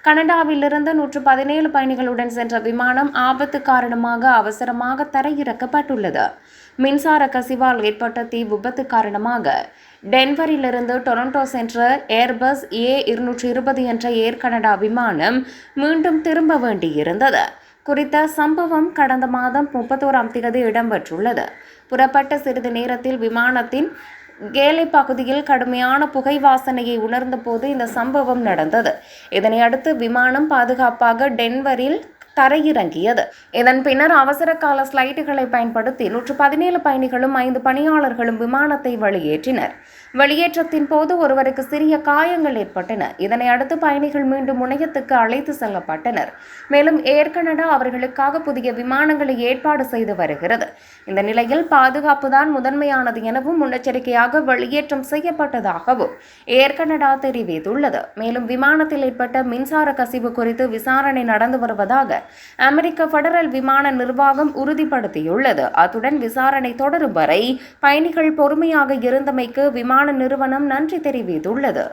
கனடாவிலிருந்து 117 பயணிகளுடன் சென்ற விமானம் ஆபத்து காரணமாக அவசரமாக தரையிறக்கப்பட்டுள்ளது. மின்சார கசிவால் ஏற்பட்ட தீ விபத்து காரணமாக டென்வரிலிருந்து டொரண்டோ சென்ற ஏர்பஸ் A220 என்ற ஏர் கனடா விமானம் மீண்டும் திரும்ப வேண்டியிருந்தது. குறித்த சம்பவம் கடந்த மாதம் 31ஆம் தேதி இடம்பெற்றுள்ளது. புறப்பட்ட சிறிது நேரத்தில் விமானத்தின் கேலை பகுதியில் கடுமையான புகை வாசனையை உணர்ந்தபோது இந்த சம்பவம் நடந்தது. இதனையடுத்து விமானம் பாதுகாப்பாக டென்வரில் தரையிறங்கியது. இதன் பின்னர் அவசர கால ஸ்லைட்டுகளை பயன்படுத்தி 117 பயணிகளும் 5 பணியாளர்களும் விமானத்தை வெளியேற்றினர். வெளியேற்றத்தின் போது ஒருவருக்கு சிறிய காயங்கள் ஏற்பட்டன. இதனை அடுத்து பயணிகள் மீண்டும் முனையத்துக்கு அழைத்து செல்லப்பட்டனர். மேலும் ஏர் கனடா அவர்களுக்காக புதிய விமானங்களை ஏற்பாடு செய்து வருகிறது. இந்த நிலையில் பாதுகாப்பு தான் முதன்மையானது எனவும் முன்னெச்சரிக்கையாக வெளியேற்றம் செய்யப்பட்டதாகவும் ஏர் கனடா தெரிவித்துள்ளது. மேலும் விமானத்தில் ஏற்பட்ட மின்சார கசிவு குறித்து விசாரணை நடந்து வருவதாக அமெரிக்க பெடரல் விமான நிர்வாகம் உறுதிப்படுத்தியுள்ளது. அத்துடன் விசாரணை தொடரும் வரை பயணிகள் பொறுமையாக இருந்தமைக்கு விமான நிறுவனம் நன்றி தெரிவித்துள்ளது.